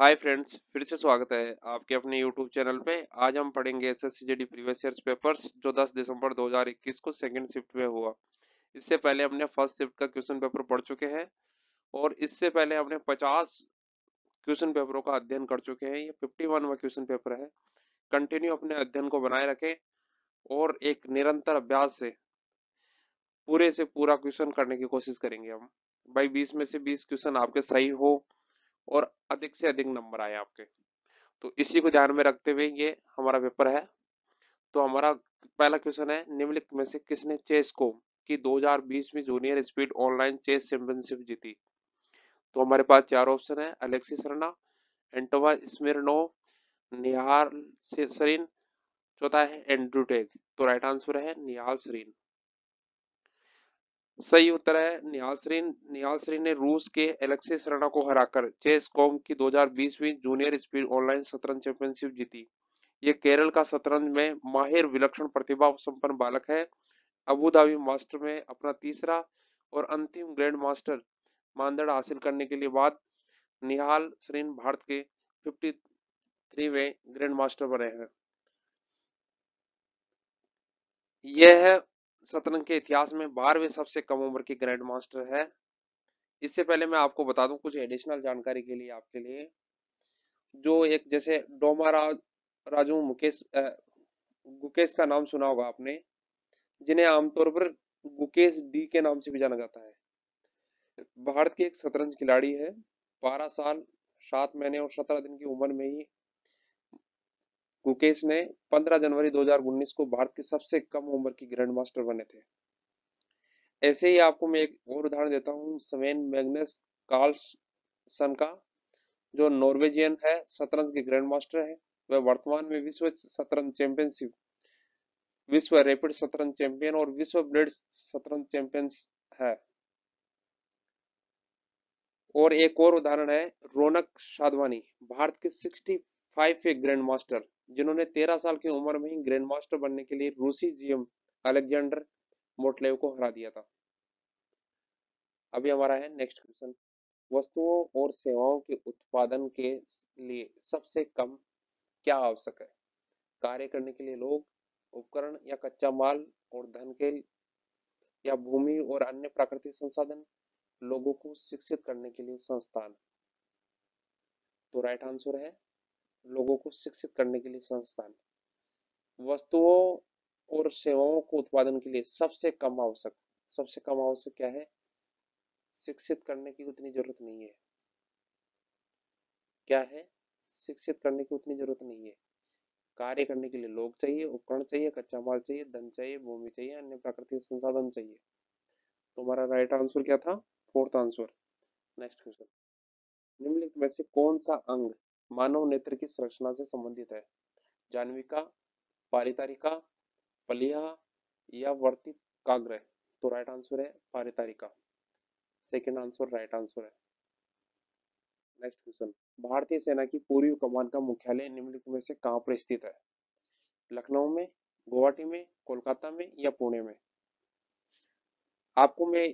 Hi friends, फिर से स्वागत है आपके अपने यूट्यूब चैनल पे। आज हम पढ़ेंगे SSC GD previous years papers जो 10 दिसंबर 2021 को सेकंड शिफ्ट में हुआ। इससे पहले हमने फर्स्ट शिफ्ट का क्वेश्चन पेपर पढ़ चुके हैं और इससे पहले हमने 50 क्वेश्चन पेपरों का अध्ययन कर चुके हैं। ये 51वां क्वेश्चन पेपर है। कंटिन्यू अपने अध्ययन को बनाए रखें और एक निरंतर अभ्यास से पूरे से पूरा क्वेश्चन करने की कोशिश करेंगे हम। भाई 20 में से 20 क्वेश्चन आपके सही हो और अधिक से अधिक नंबर आए आपके। तो इसी को ध्यान में रखते हुए ये हमारा पेपर है। तो हमारा पहला क्वेश्चन है, निम्नलिखित में से किसने चेस्को की 2020 में junior speed online chess championship जीती? तो हमारे पास चार ऑप्शन है, अलेक्सी सरना, एंटोवा स्मिरनोव, निहाल सरीन, चौथा है एंड्रू टेग। तो राइट आंसर है निहाल सरीन। सही उत्तर है निहाल सरीन। निहाल सरीन ने रूस के एलेक्सी सरना को हराकर चेस कॉम की 2020वीं जूनियर स्पीड ऑनलाइन शतरंज चैंपियनशिप जीती। ये केरल का शतरंज में माहिर विलक्षण प्रतिभा संपन्न बालक है। अबू धाबी मास्टर में अपना तीसरा और अंतिम ग्रैंड मास्टर मानदंड हासिल करने के लिए बाद निहाल सरीन भारत के 53वें ग्रैंड मास्टर बने हैं। यह शतरंज के इतिहास में 12वें सबसे कम उम्र की ग्रैंड मास्टर है। इससे पहले मैं आपको बता दूं कुछ एडिशनल जानकारी के लिए आपके लिए, जो एक जैसे डोमा राजू मुकेश गुकेश का नाम सुना होगा आपने, जिन्हें आमतौर पर गुकेश डी के नाम से भी जाना जाता है। भारत के एक शतरंज खिलाड़ी है। 12 साल 7 महीने और 17 दिन की उम्र में ही गुकेश ने 15 जनवरी 2019 को भारत की सबसे कम उम्र की ग्रैंड मास्टर बने थे। ऐसे ही आपको मैं एक और उदाहरण देता हूँ, स्वेन मैग्नस कार्लसन का, जो नॉर्वेजियन है, शतरंज के ग्रैंड मास्टर है। वह वर्तमान में विश्व शतरंज चैंपियनशिप, विश्व रैपिड शतरंज चैंपियन और विश्व ब्लेड शतरंज चैंपियन है। और एक और उदाहरण है रौनक साधवानी, भारत के 65 ग्रैंड मास्टर, जिन्होंने 13 साल की उम्र में ही ग्रैंड मास्टर बनने के लिए रूसी जीएम अलेक्जेंडर मोटलेव को हरा दिया था। अभी हमारा है नेक्स्ट क्वेश्चन, वस्तुओं और सेवाओं के उत्पादन के लिए सबसे कम क्या आवश्यक है? कार्य करने के लिए लोग, उपकरण या कच्चा माल और धन के, या भूमि और अन्य प्राकृतिक संसाधन, लोगों को शिक्षित करने के लिए संस्थान। तो राइट आंसर है लोगों को शिक्षित करने के लिए संस्थान। वस्तुओं और सेवाओं को उत्पादन के लिए सबसे कम आवश्यक क्या है? शिक्षित करने की उतनी जरूरत नहीं है। क्या है? शिक्षित करने की उतनी जरूरत नहीं है। कार्य करने के लिए लोग चाहिए, उपकरण चाहिए, कच्चा माल चाहिए, धन चाहिए, भूमि चाहिए, अन्य प्राकृतिक संसाधन चाहिए। तो हमारा राइट आंसर क्या था? Fourth answer. नेक्स्ट क्वेश्चन, निम्नलिखित में से कौन सा अंग मानव नेत्र की संरचना से संबंधित है? जाह्नविका, पारितारिका, पलिया या वर्तिकाग्र? तो राइट आंसर है पारितारिका। सेकंड आंसर राइट आंसर है। नेक्स्ट क्वेश्चन, भारतीय सेना की पूर्वी कमान का मुख्यालय निम्नलिखित में से कहां पर स्थित है? लखनऊ में, गुवाहाटी में, कोलकाता में या पुणे में? आपको मैं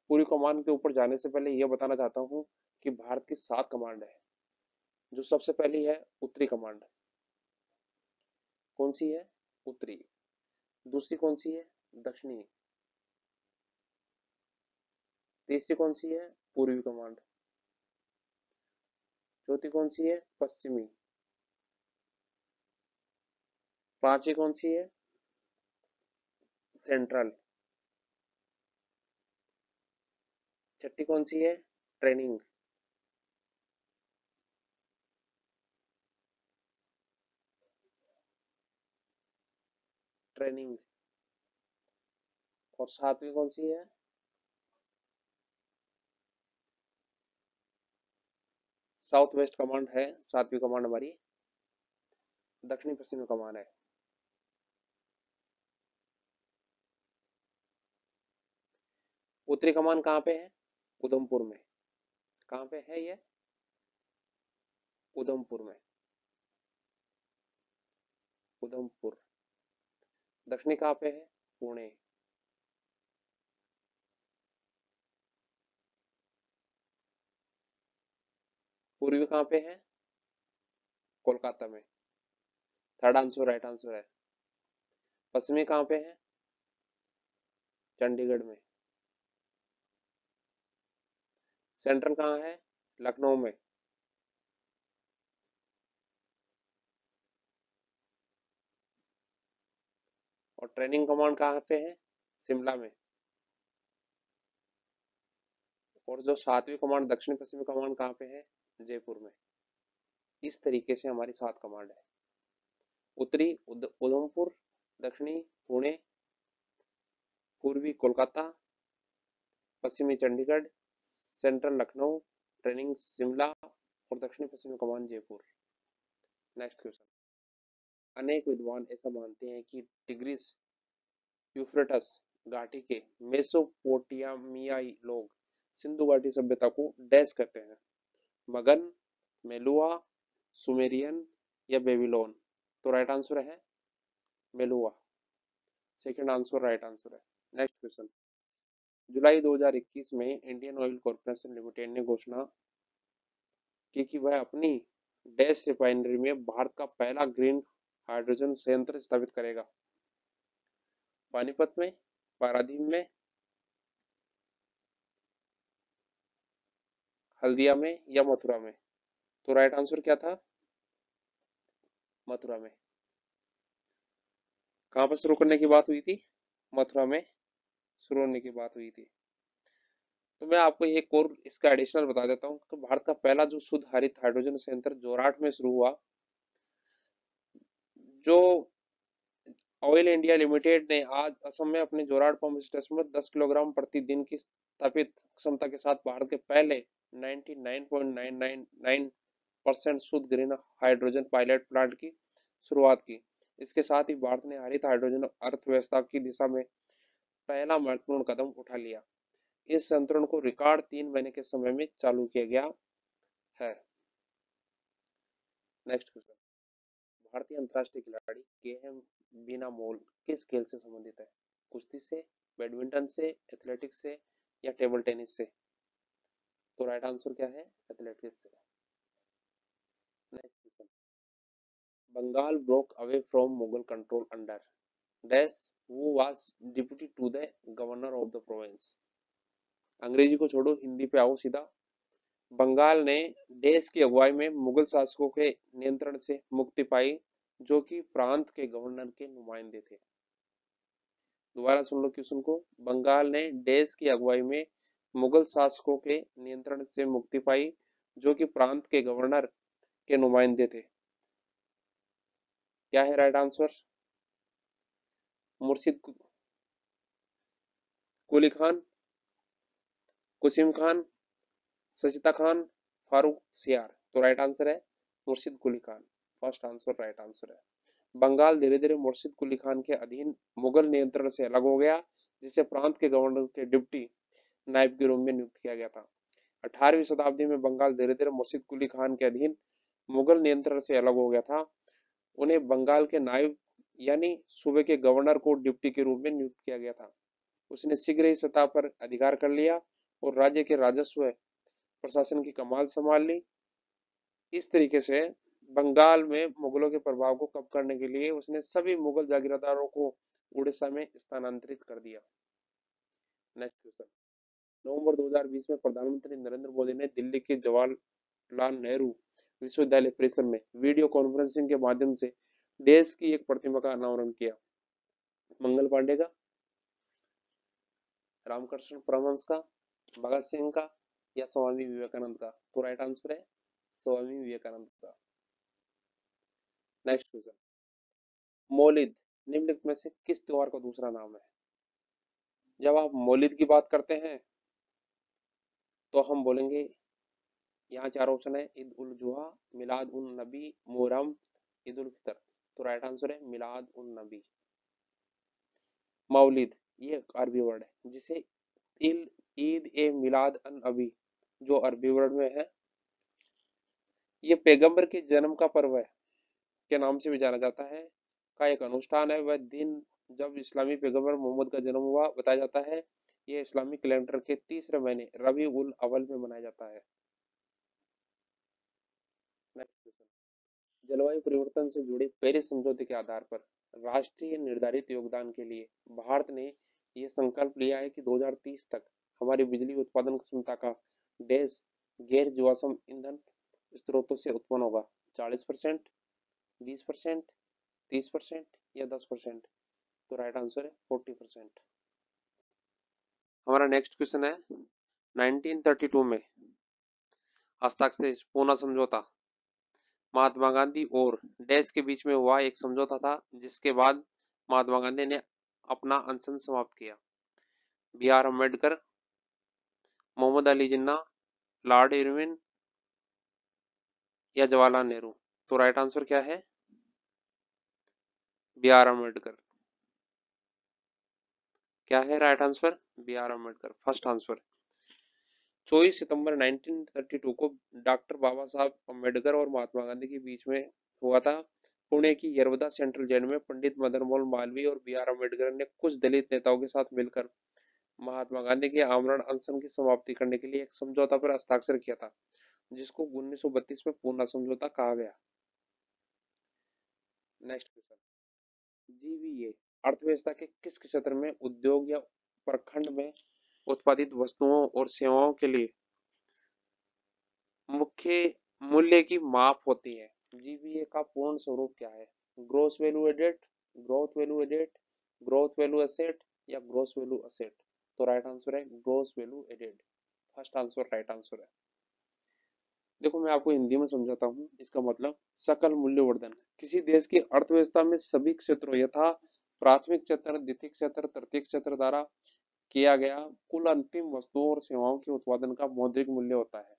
पूरी कमान के ऊपर जाने से पहले यह बताना चाहता हूं कि भारत की 7 कमांड है। जो सबसे पहली है उत्तरी कमांड। कौन सी है? उत्तरी। दूसरी कौन सी है? दक्षिणी। तीसरी कौन सी है? पूर्वी कमांड। चौथी कौन सी है? पश्चिमी। पांचवी कौन सी है? सेंट्रल। छठी कौन सी है? ट्रेनिंग। ट्रेनिंग। और सातवीं कौन सी है? साउथ वेस्ट कमांड है सातवीं कमांड हमारी। दक्षिणी पश्चिमी कमान है। उत्तरी कमान कहाँ पे है? उधमपुर में। कहाँ पे है ये? उधमपुर में। उधमपुर। दक्षिणी कहाँ पे है? पुणे। पूर्वी कहाँ पे है? कोलकाता में। थर्ड आंसर राइट आंसर है। पश्चिमी कहाँ पे है? चंडीगढ़ में। सेंट्रल कहाँ है? लखनऊ में। और ट्रेनिंग कमांड कहाँ पे है? शिमला में। और जो सातवीं कमांड दक्षिण पश्चिमी कमांड कहाँ पे है? जयपुर में। इस तरीके से हमारी 7 कमांड है। उत्तरी उधमपुर, दक्षिणी पुणे, पूर्वी कोलकाता, पश्चिमी चंडीगढ़, सेंट्रल लखनऊ, ट्रेनिंग शिमला और दक्षिण पश्चिमी कमान जयपुर। Next question. अनेक विद्वान ऐसा मानते हैं कि टिग्रिस यूफ्रेटस घाटी के मेसोपोटामियाई लोग सिंधु घाटी सभ्यता को डैश करते हैं। मगन, मेलुआ, सुमेरियन या बेबीलोन। तो राइट आंसर है Meluhha. Second answer right answer है। Next question. जुलाई 2021 में इंडियन ऑयल कॉर्पोरेशन लिमिटेड ने घोषणा की कि वह अपनी डैश रिफाइनरी में भारत का पहला ग्रीन हाइड्रोजन संयंत्र स्थापित करेगा। पानीपत में, पारादीप में, हल्दिया में या मथुरा में। तो राइट आंसर क्या था? मथुरा में। कहां पर शुरू करने की बात हुई थी? मथुरा में शुरू होने की बात हुई थी। तो मैं आपको एक और इसका एडिशनल बता देता हूँ कि भारत का पहला जो शुद्ध हरित हाइड्रोजन संयंत्र जोरहाट में शुरू हुआ। जो ऑयल इंडिया लिमिटेड ने आज असम में अपने जोरहाट पंप स्टेशन में 10 किलोग्राम प्रतिदिन की स्थापित क्षमता के साथ भारत के पहले 99.999% शुद्ध ग्रीन हाइड्रोजन पायलट प्लांट की शुरुआत की। इसके साथ ही भारत ने हरित हाइड्रोजन अर्थव्यवस्था की दिशा में पहला महत्वपूर्ण कदम उठा लिया। इस संतरण को रिकॉर्ड 3 महीने के समय में चालू किया गया है। Next question. भारतीय अंतरराष्ट्रीय खिलाड़ी के.एम. बीनामोल किस खेल से संबंधित है? कुश्ती से, बैडमिंटन से, एथलेटिक्स से या टेबल टेनिस से। तो राइट आंसर क्या है? एथलेटिक्स से। Next question. Bengal broke away from Mughal control under dash who was deputy to the governor of the province। अंग्रेजी को छोड़ो, हिंदी पे आओ सीधा। बंगाल ने देश की अगुवाई में मुगल शासकों के नियंत्रण से मुक्ति पाई, जो कि प्रांत के गवर्नर के नुमाइंदे थे। दोबारा सुन लो क्वेश्चन को। बंगाल ने देश की अगुवाई में मुगल शासकों के नियंत्रण से मुक्ति पाई, जो कि प्रांत के गवर्नर के नुमाइंदे थे। क्या है राइट आंसर? मुर्शिद कुली खान, कुसिम खान, सचिता खान, फारूक सियार। तो राइट आंसर है Murshid Quli Khan. First answer right answer है। बंगाल धीरे धीरे मुर्शिद कुली खान के अधीन मुगल नियंत्रण से अलग हो गया, जिसे प्रांत के गवर्नर के डिप्टी नायब के रूप में नियुक्त किया गया था। 18वीं शताब्दी में बंगाल धीरे धीरे मुर्शिद कुली खान के अधीन मुगल नियंत्रण से अलग हो गया था। उन्हें बंगाल के नायब यानी सूबे के गवर्नर को डिप्टी के रूप में नियुक्त किया गया था। उसने शीघ्र ही सत्ता पर अधिकार कर लिया और राज्य के राजस्व प्रशासन की कमान संभाल ली। इस तरीके से बंगाल में मुगलों के प्रभाव को कम करने के लिए उसने सभी मुगल जागीरदारों को उड़ीसा में स्थानांतरित कर दिया। Next question. नवंबर 2020 में प्रधानमंत्री नरेंद्र मोदी ने दिल्ली के जवाहरलाल नेहरू विश्वविद्यालय परिसर में वीडियो कॉन्फ्रेंसिंग के माध्यम से देश की एक प्रतिमा का अनावरण किया। मंगल पांडे का, रामकृष्ण परमहंस का, भगत सिंह का या स्वामी विवेकानंद का। तो राइट आंसर है स्वामी विवेकानंद का। Next question. मौलिद निम्नलिखित में से किस त्योहार का दूसरा नाम है? जब आप मौलिद की बात करते हैं तो हम बोलेंगे, यहाँ 4 ऑप्शन है, ईद उल जुहा, मिलाद उन नबी, मुहर्रम, ईद उल फितर। तो राइट आंसर है मिलाद उन नबी। मौलिद ये अरबी वर्ड है, जिसे ईद ए मिलाद अन नबी जो अरबी वर्ड में है, ये पैगंबर के जन्म का पर्व है के नाम से भी जाना जाता है, का एक अनुष्ठान है। वह दिन जब इस्लामी पैगंबर मोहम्मद का जन्म हुआ बताया जाता है। यह इस्लामी कैलेंडर के तीसरे महीने रबी उल अव्वल में मनाया जाता है। जलवायु परिवर्तन से जुड़े पेरिस समझौते के आधार पर राष्ट्रीय निर्धारित योगदान के लिए भारत ने यह संकल्प लिया है कि 2030 तक हमारी बिजली उत्पादन क्षमता का देश गैर जीवाश्म ईंधन स्रोतों से उत्पन्न होगा। 40%, 20%, 30% या 10%। तो राइट आंसर है 40%। हमारा नेक्स्ट क्वेश्चन है 1932 में हस्ताक्षरित पूना समझौता महात्मा गांधी और डैश के बीच में हुआ एक समझौता था, जिसके बाद महात्मा गांधी ने अपना अनशन समाप्त किया। B R Ambedkar, Mohammad Ali Jinnah, lord Irwin या जवाहरलाल नेहरू। तो राइट आंसर क्या है? B R Ambedkar. क्या है right answer? B R Ambedkar first answer. 24 सितंबर 1932 को डॉक्टर बाबा साहब अम्बेडकर और महात्मा गांधी के बीच में हुआ था। पुणे की यरवदा सेंट्रल जेल में पंडित मदन मोहन मालवीय और बी आर अम्बेडकर ने कुछ दलित नेताओं के साथ मिलकर महात्मा गांधी के आमरण अनशन की समाप्ति करने के लिए एक समझौता पर हस्ताक्षर किया था, जिसको 1932 में पूना समझौता कहा गया। नेक्स्ट क्वेश्चन, जीवीए अर्थव्यवस्था के किस क्षेत्र में उद्योग या प्रखंड में उत्पादित वस्तुओं और सेवाओं के लिए मुख्य मूल्य की माप होती है? जीवीए का पूर्ण स्वरूप क्या है? Gross value added, growth value added, growth value asset या ग्रोस वैल्यू एसेट। तो राइट आंसर है gross value added. First answer right answer है। देखो मैं आपको हिंदी में समझाता हूँ। इसका मतलब सकल मूल्यवर्धन किसी देश की अर्थव्यवस्था में सभी क्षेत्रों यथा प्राथमिक क्षेत्र, द्वितीयक क्षेत्र, तृतीयक क्षेत्र द्वारा किया गया कुल अंतिम वस्तुओं और सेवाओं के उत्पादन का मौद्रिक मूल्य होता है।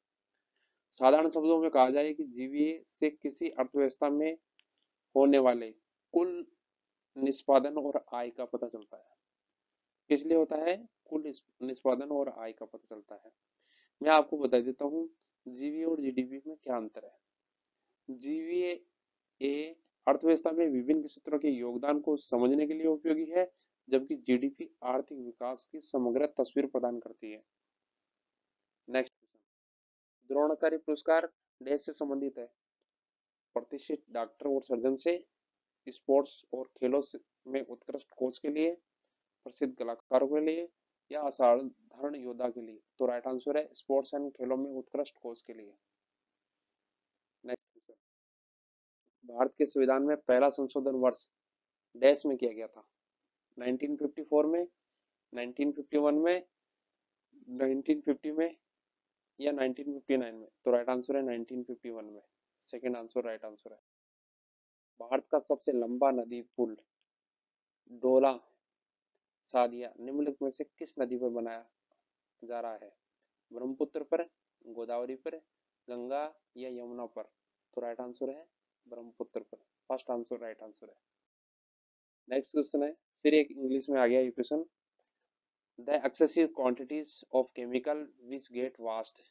साधारण शब्दों में कहा जाए कि जीवीए से किसी अर्थव्यवस्था में होने वाले कुल निष्पादन और आय का पता चलता है। किस लिए होता है? कुल निष्पादन और आय का पता चलता है। मैं आपको बता देता हूँ जीवीए और जीडीपी में क्या अंतर है। जीवीए अर्थव्यवस्था में विभिन्न क्षेत्रों के योगदान को समझने के लिए उपयोगी है, जबकि जीडीपी आर्थिक विकास की समग्र तस्वीर प्रदान करती है। नेक्स्ट क्वेश्चन, द्रोणाचार्य पुरस्कार देश से संबंधित है? प्रतिष्ठित डॉक्टर और सर्जन से, स्पोर्ट्स और खेलों में उत्कृष्ट कोच के लिए, प्रसिद्ध कलाकारों के लिए या असाधारण योद्धा के लिए। तो राइट आंसर है स्पोर्ट्स एंड खेलों में उत्कृष्ट कोच के लिए। नेक्स्ट क्वेश्चन, भारत के संविधान में पहला संशोधन वर्ष डैश में किया गया था? 1954 में, 1951 में, 1950 में या 1959 में। तो राइट आंसर है 1951 में। सेकंड आंसर राइट आंसर है। भारत का सबसे लंबा नदी पुल डोला सादिया निम्नलिखित में से किस नदी पर बनाया जा रहा है? ब्रह्मपुत्र पर, गोदावरी पर, गंगा या यमुना पर। तो राइट आंसर है ब्रह्मपुत्र पर। फर्स्ट आंसर राइट आंसर है। नेक्स्ट क्वेश्चन है, फिर एक इंग्लिश में आ गया ये question. The excessive quantities of chemical which get waste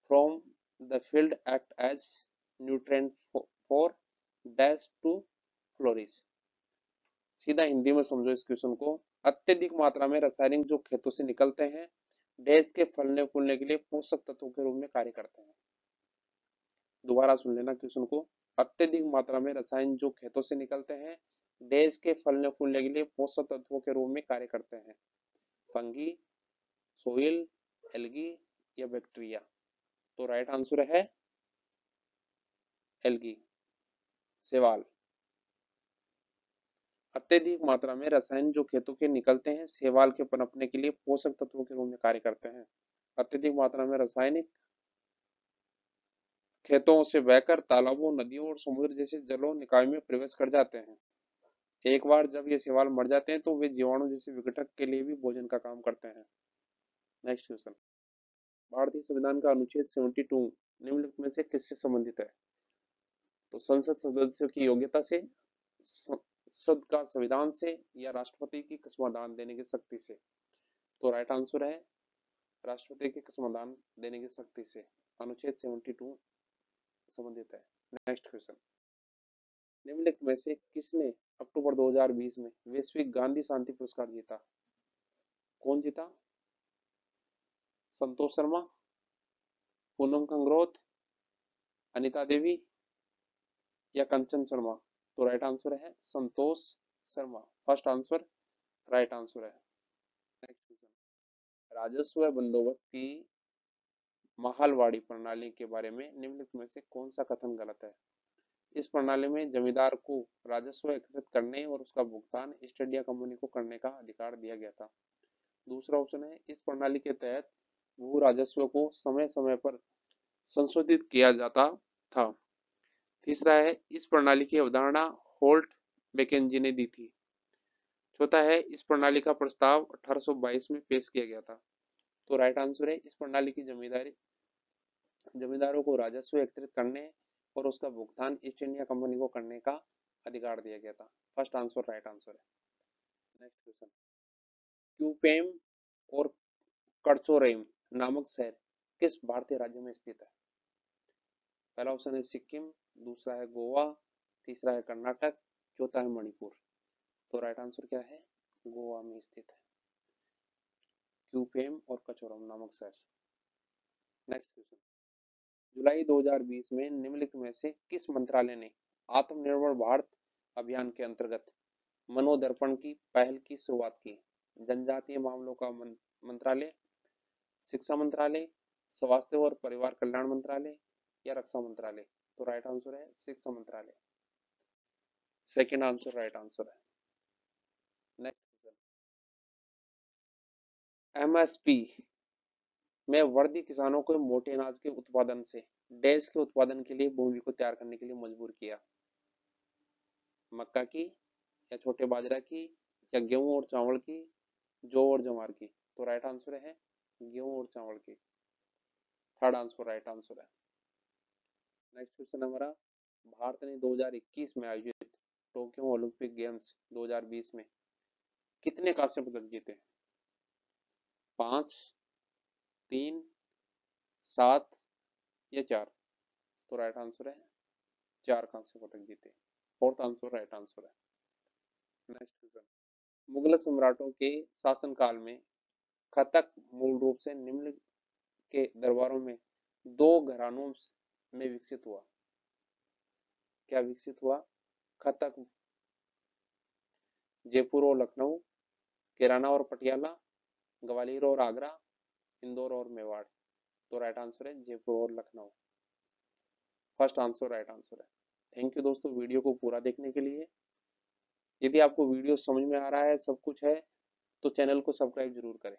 from the field act as nutrient for dash to flourish. सीधा हिंदी में समझो इस क्वेश्चन को। अत्यधिक मात्रा में रासायनिक जो खेतों से निकलते हैं डैश के फलने फूलने के लिए पोषक तत्वों के रूप में कार्य करते हैं। दोबारा सुन लेना क्वेश्चन को। अत्यधिक मात्रा में रसायन जो खेतों से निकलते हैं डैश के फलने फूलने के लिए पोषक तत्वों के रूप में कार्य करते हैं। फंगी, सोइल, एल्गी या बैक्टीरिया। तो राइट आंसर है एल्गी, शैवाल। अत्यधिक मात्रा में रसायन जो खेतों के निकलते हैं शैवाल के पनपने के लिए पोषक तत्वों के रूप में कार्य करते हैं। अत्यधिक मात्रा में रासायनिक खेतों से बहकर तालाबों, नदियों और समुद्र जैसे जलों निकाय में प्रवेश कर जाते हैं। एक बार जब ये शैवाल मर जाते हैं तो वे जीवाणु जैसे विघटक के लिए भी भोजन का काम करते हैं। नेक्स्ट क्वेश्चन, भारतीय संविधान का अनुच्छेद 72 निम्नलिखित में से किससे संबंधित है? तो संसद सदस्यों की योग्यता से, संसद का संविधान से या राष्ट्रपति की कसमादान देने की शक्ति से। तो राइट आंसर है राष्ट्रपति की कसमादान देने की शक्ति से अनुच्छेद 72 संबंधित है। नेक्स्ट क्वेश्चन, निम्नलिखित में से किसने अक्टूबर 2020 में वैश्विक गांधी शांति पुरस्कार जीता? कौन जीता? संतोष शर्मा, पूनम कंगरोत, अनिता देवी या कंचन शर्मा? तो राइट आंसर है Santosh Sharma. First answer right answer है। नेक्स्ट क्वेश्चन, राजस्व बंदोबस्त की महालवाड़ी प्रणाली के बारे में निम्नलिखित में से कौन सा कथन गलत है? इस प्रणाली में जमींदार को राजस्व एकत्रित करने और उसका भुगतान ईस्ट इंडिया कंपनी को करने का अधिकार दिया गया था। दूसरा ऑप्शन है, इस प्रणाली के तहत भू राजस्व को समय समय पर संशोधित किया जाता था। तीसरा है, इस प्रणाली की अवधारणा होल्ट मैकेंजी ने दी थी। चौथा है, इस प्रणाली का प्रस्ताव 1822 में पेश किया गया था। तो राइट आंसर है, इस प्रणाली की जमींदारों को राजस्व एकत्रित करने और उसका भुगतान ईस्ट इंडिया कंपनी को करने का अधिकार दिया गया था। फर्स्ट आंसर राइट आंसर है। नेक्स्ट क्वेश्चन, क्यूपेम और कड़चोरेम नामक शहर किस भारतीय राज्य में स्थित है? पहला ऑप्शन है सिक्किम, दूसरा है गोवा, तीसरा है कर्नाटक, चौथा है मणिपुर। तो राइट आंसर क्या है? गोवा में स्थित है क्यूपेम और कचोरम नामक शहर। नेक्स्ट क्वेश्चन, जुलाई 2020 में निम्नलिखित में से किस मंत्रालय ने आत्मनिर्भर भारत अभियान के अंतर्गत मनोदर्पण की पहल की शुरुआत की? जनजातीय मामलों का मंत्रालय, शिक्षा मंत्रालय, स्वास्थ्य और परिवार कल्याण मंत्रालय या रक्षा मंत्रालय? तो राइट आंसर है शिक्षा मंत्रालय। सेकंड आंसर राइट आंसर है। नेक्स्ट क्वेश्चन, एमएसपी में वर्दी किसानों को मोटे अनाज के उत्पादन से डैश के उत्पादन के लिए भूमि को तैयार करने के लिए मजबूर किया? मक्का की, या छोटे बाजरा की, या गेहूं और चावल की, जौ और जवार की? तो राइट आंसर है गेहूं और चावल की। थर्ड आंसर राइट आंसर है। नेक्स्ट क्वेश्चन हमारा, भारत ने 2021 में आयोजित टोक्यो ओलंपिक गेम्स 2020 में कितने कांस्य पदक जीते? 5, 3, 7 या 4? तो राइट आंसर है 4 कांस्य पदक जीते। फोर्थ आंसर राइट आंसर है। नेक्स्ट क्वेश्चन, मुगल सम्राटों के शासनकाल में कथक मूल रूप से निम्न के दरबारों में दो घरानों में विकसित हुआ। क्या विकसित हुआ? कथक जयपुर और लखनऊ, किराना और पटियाला, ग्वालियर और आगरा, इंदौर और मेवाड़? तो राइट आंसर है जयपुर और Lucknow. First answer right answer है। थैंक यू दोस्तों वीडियो को पूरा देखने के लिए। यदि आपको वीडियो समझ में आ रहा है, सब कुछ है, तो चैनल को सब्सक्राइब जरूर करें।